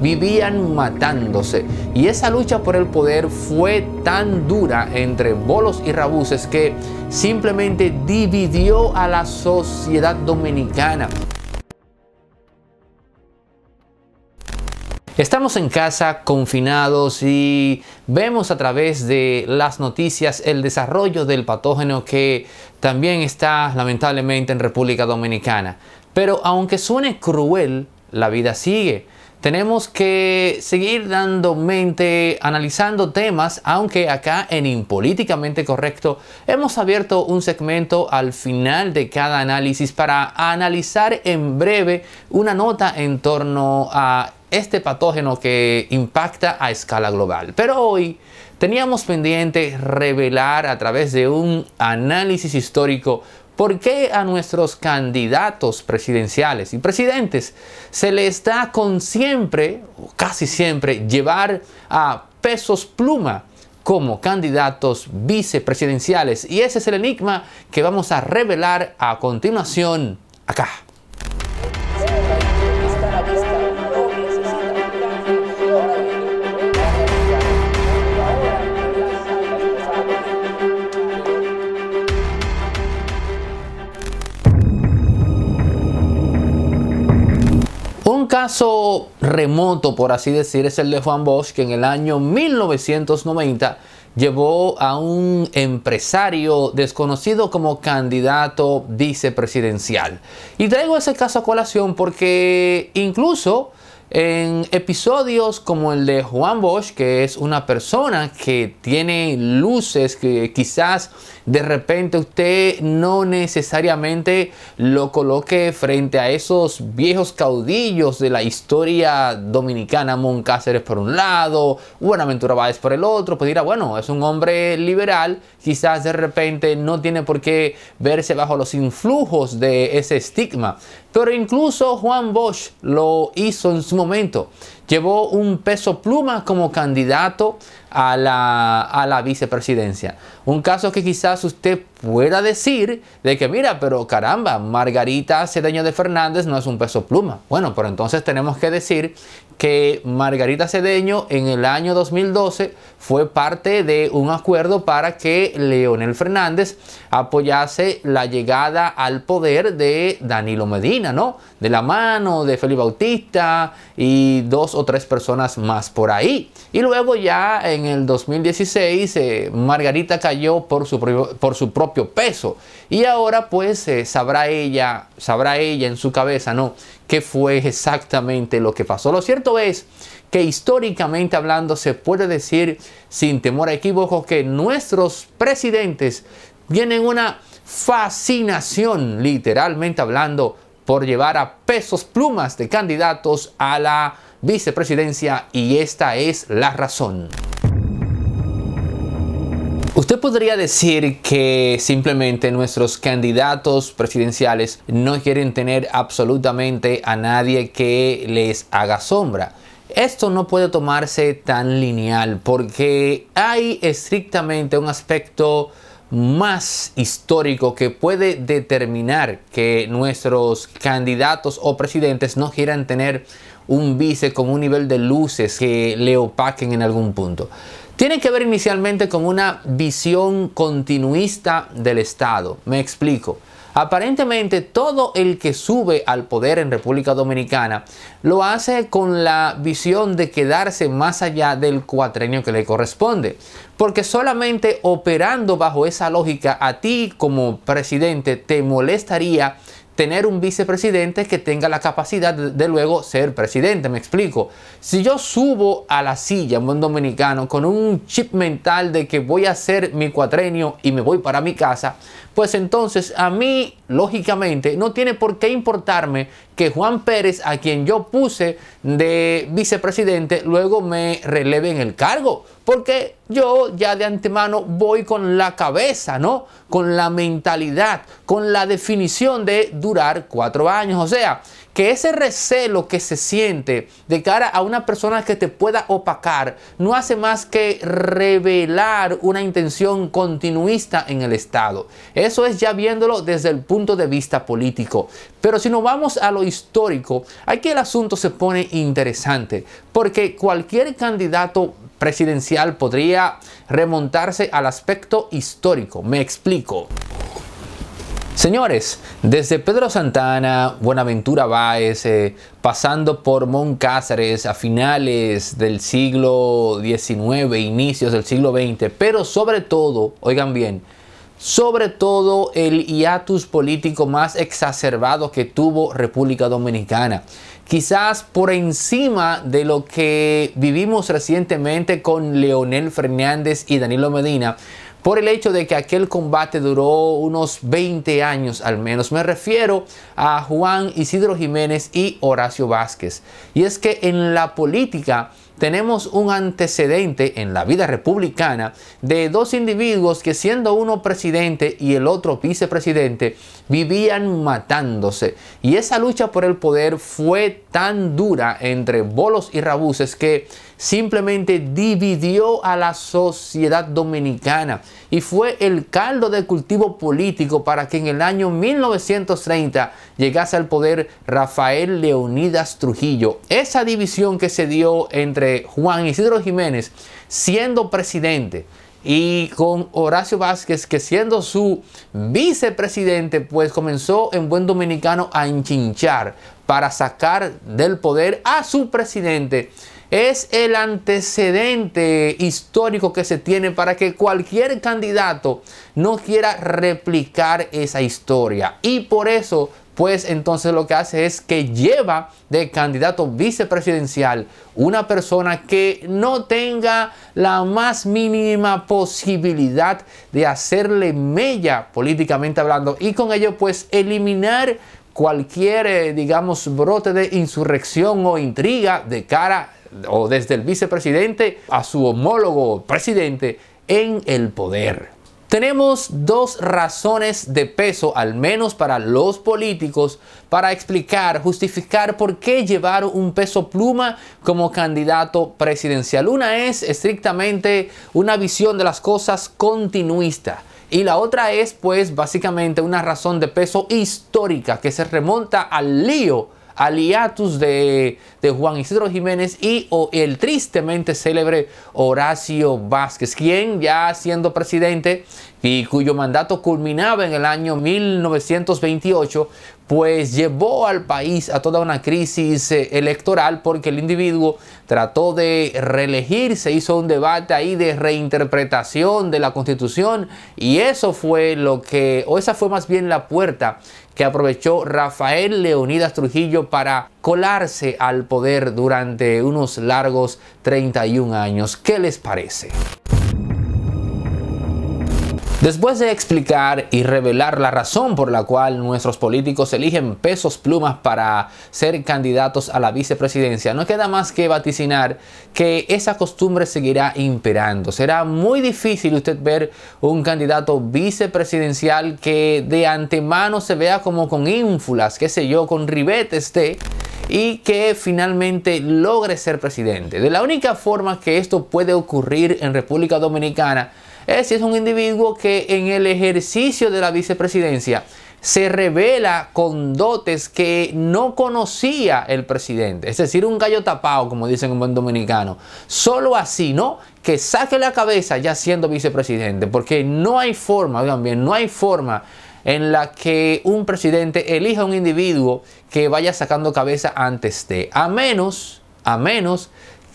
vivían matándose. Y esa lucha por el poder fue tan dura entre bolos y rabuces que simplemente dividió a la sociedad dominicana. Estamos en casa, confinados, y vemos a través de las noticias el desarrollo del patógeno que también está lamentablemente en República Dominicana. Pero aunque suene cruel, la vida sigue. Tenemos que seguir dando mente, analizando temas, aunque acá en Impolíticamente Correcto hemos abierto un segmento al final de cada análisis para analizar en breve una nota en torno a este patógeno que impacta a escala global. Pero hoy teníamos pendiente revelar a través de un análisis histórico por qué a nuestros candidatos presidenciales y presidentes se les da con siempre, o casi siempre, llevar a pesos pluma como candidatos vicepresidenciales. Y ese es el enigma que vamos a revelar a continuación acá. Un caso remoto, por así decir, es el de Juan Bosch, que en el año 1990 llevó a un empresario desconocido como candidato vicepresidencial. Y traigo ese caso a colación porque incluso en episodios como el de Juan Bosch, que es una persona que tiene luces que quizás de repente usted no necesariamente lo coloque frente a esos viejos caudillos de la historia dominicana, Moncáceres por un lado, Buenaventura Báez por el otro, pues dirá, bueno, es un hombre liberal, quizás de repente no tiene por qué verse bajo los influjos de ese estigma. Pero incluso Juan Bosch lo hizo en su momento. Llevó un peso pluma como candidato a la vicepresidencia. Un caso que quizás usted pueda decir de que mira, pero caramba, Margarita Cedeño de Fernández no es un peso pluma. Bueno, pero entonces tenemos que decir que Margarita Cedeño en el año 2012 fue parte de un acuerdo para que Leonel Fernández apoyase la llegada al poder de Danilo Medina, ¿no? De la mano de Félix Bautista y 2 o 3 personas más por ahí. Y luego ya en el 2016 Margarita cayó por su propio peso. Y ahora pues sabrá ella en su cabeza, ¿no?, qué fue exactamente lo que pasó. Lo cierto es que históricamente hablando se puede decir sin temor a equívoco que nuestros presidentes tienen una fascinación, literalmente hablando, por llevar a pesos plumas de candidatos a la vicepresidencia, y esta es la razón. Usted podría decir que simplemente nuestros candidatos presidenciales no quieren tener absolutamente a nadie que les haga sombra. Esto no puede tomarse tan lineal porque hay estrictamente un aspecto más histórico que puede determinar que nuestros candidatos o presidentes no quieran tener un vice con un nivel de luces que le opaquen en algún punto. Tiene que ver inicialmente con una visión continuista del Estado. Me explico. Aparentemente todo el que sube al poder en República Dominicana lo hace con la visión de quedarse más allá del cuatrenio que le corresponde. Porque solamente operando bajo esa lógica, a ti como presidente te molestaría tener un vicepresidente que tenga la capacidad de luego ser presidente. Me explico. Si yo subo a la silla, un buen dominicano, con un chip mental de que voy a hacer mi cuatrenio y me voy para mi casa, pues entonces a mí, lógicamente, no tiene por qué importarme que Juan Pérez, a quien yo puse de vicepresidente, luego me releve en el cargo. Porque yo ya de antemano voy con la cabeza, ¿no? Con la mentalidad, con la definición de durar 4 años. O sea, que ese recelo que se siente de cara a una persona que te pueda opacar no hace más que revelar una intención continuista en el Estado. Eso es ya viéndolo desde el punto de vista político. Pero si nos vamos a lo histórico, aquí el asunto se pone interesante, porque cualquier candidato presidencial podría remontarse al aspecto histórico. Me explico. Señores, desde Pedro Santana, Buenaventura Báez, pasando por Moncázares a finales del siglo XIX, inicios del siglo XX, pero sobre todo, oigan bien, sobre todo el hiatus político más exacerbado que tuvo República Dominicana. Quizás por encima de lo que vivimos recientemente con Leonel Fernández y Danilo Medina, por el hecho de que aquel combate duró unos 20 años al menos. Me refiero a Juan Isidro Jiménez y Horacio Vázquez. Y es que en la política tenemos un antecedente en la vida republicana de dos individuos que, siendo uno presidente y el otro vicepresidente, vivían matándose. Y esa lucha por el poder fue tan dura entre bolos y rabuces que simplemente dividió a la sociedad dominicana y fue el caldo de cultivo político para que en el año 1930 llegase al poder Rafael Leónidas Trujillo. Esa división que se dio entre Juan Isidro Jiménez siendo presidente y con Horacio Vázquez, que siendo su vicepresidente, pues comenzó en buen dominicano a enchinchar para sacar del poder a su presidente. Es el antecedente histórico que se tiene para que cualquier candidato no quiera replicar esa historia. Y por eso, pues entonces lo que hace es que lleva de candidato vicepresidencial una persona que no tenga la más mínima posibilidad de hacerle mella políticamente hablando, y con ello pues eliminar cualquier, digamos, brote de insurrección o intriga de cara o desde el vicepresidente a su homólogo presidente en el poder. Tenemos dos razones de peso, al menos para los políticos, para explicar, justificar por qué llevar un peso pluma como candidato presidencial. Una es estrictamente una visión de las cosas continuista. Y la otra es, pues, básicamente una razón de peso histórica que se remonta al lío, al hiatus de Juan Isidro Jiménez y el tristemente célebre Horacio Vázquez, quien ya siendo presidente y cuyo mandato culminaba en el año 1928, pues llevó al país a toda una crisis electoral, porque el individuo trató de reelegirse, hizo un debate ahí de reinterpretación de la Constitución, y eso fue lo que, o esa fue más bien la puerta que aprovechó Rafael Leónidas Trujillo para colarse al poder durante unos largos 31 años. ¿Qué les parece? Después de explicar y revelar la razón por la cual nuestros políticos eligen pesos plumas para ser candidatos a la vicepresidencia, no queda más que vaticinar que esa costumbre seguirá imperando. Será muy difícil usted ver un candidato vicepresidencial que de antemano se vea como con ínfulas, qué sé yo, con ribetes y que finalmente logre ser presidente. De la única forma que esto puede ocurrir en República Dominicana es si es un individuo que en el ejercicio de la vicepresidencia se revela con dotes que no conocía el presidente. Es decir, un gallo tapado, como dicen en buen dominicano. Solo así, ¿no? Que saque la cabeza ya siendo vicepresidente. Porque no hay forma, oigan bien, no hay forma en la que un presidente elija a un individuo que vaya sacando cabeza antes de. A menos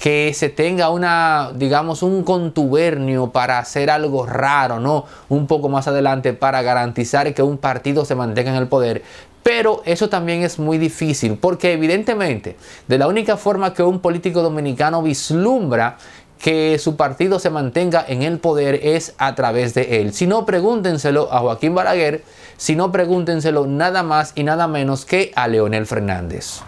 que se tenga digamos, un contubernio para hacer algo raro, ¿no? Un poco más adelante para garantizar que un partido se mantenga en el poder. Pero eso también es muy difícil, porque evidentemente de la única forma que un político dominicano vislumbra que su partido se mantenga en el poder es a través de él. Si no, pregúntenselo a Joaquín Balaguer, si no, pregúntenselo nada más y nada menos que a Leonel Fernández.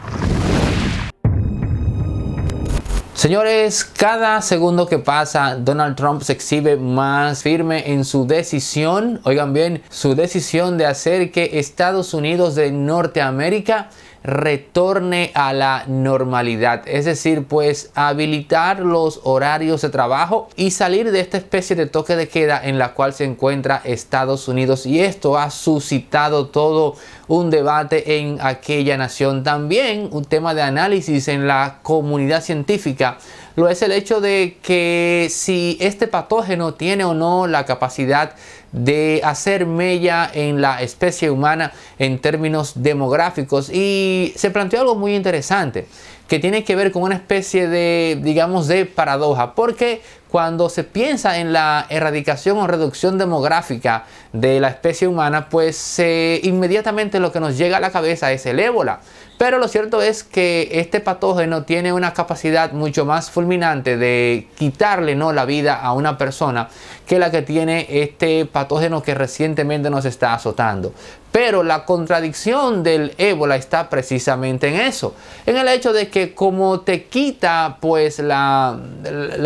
Señores, cada segundo que pasa, Donald Trump se exhibe más firme en su decisión, oigan bien, su decisión de hacer que Estados Unidos de Norteamérica retorne a la normalidad, es decir, pues habilitar los horarios de trabajo y salir de esta especie de toque de queda en la cual se encuentra Estados Unidos, y esto ha suscitado todo un debate en aquella nación. También un tema de análisis en la comunidad científica lo es el hecho de que si este patógeno tiene o no la capacidad de hacer mella en la especie humana en términos demográficos. Y se planteó algo muy interesante que tiene que ver con una especie de, digamos, de paradoja, porque cuando se piensa en la erradicación o reducción demográfica de la especie humana, pues inmediatamente lo que nos llega a la cabeza es el ébola. Pero lo cierto es que este patógeno tiene una capacidad mucho más fulminante de quitarle, ¿no?, la vida a una persona que la que tiene este patógeno que recientemente nos está azotando. Pero la contradicción del ébola está precisamente en eso, en el hecho de que como te quita pues la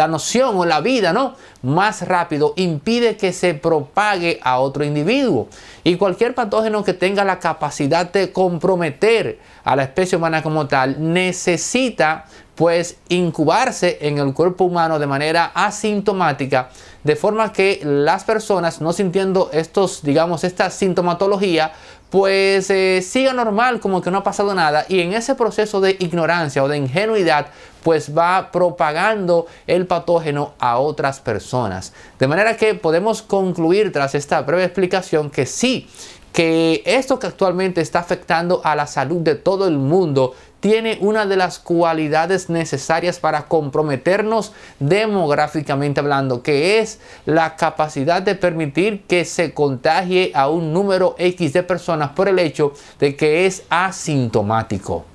noción o la vida, ¿no?, más rápido, impide que se propague a otro individuo. Y cualquier patógeno que tenga la capacidad de comprometer a la especie humana como tal, necesita pues incubarse en el cuerpo humano de manera asintomática, de forma que las personas no sintiendo esta sintomatología, pues siga normal, como que no ha pasado nada, y en ese proceso de ignorancia o de ingenuidad pues va propagando el patógeno a otras personas. De manera que podemos concluir tras esta breve explicación que sí, que esto que actualmente está afectando a la salud de todo el mundo tiene una de las cualidades necesarias para comprometernos demográficamente hablando, que es la capacidad de permitir que se contagie a un número X de personas por el hecho de que es asintomático.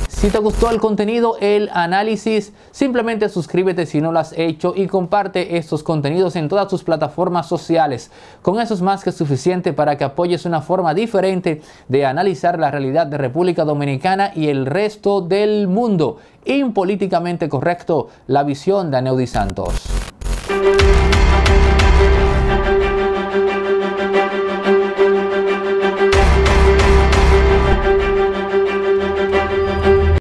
Si te gustó el contenido, el análisis, simplemente suscríbete si no lo has hecho y comparte estos contenidos en todas tus plataformas sociales. Con eso es más que suficiente para que apoyes una forma diferente de analizar la realidad de República Dominicana y el resto del mundo. Impolíticamente correcto, la visión de Aneudi Santos.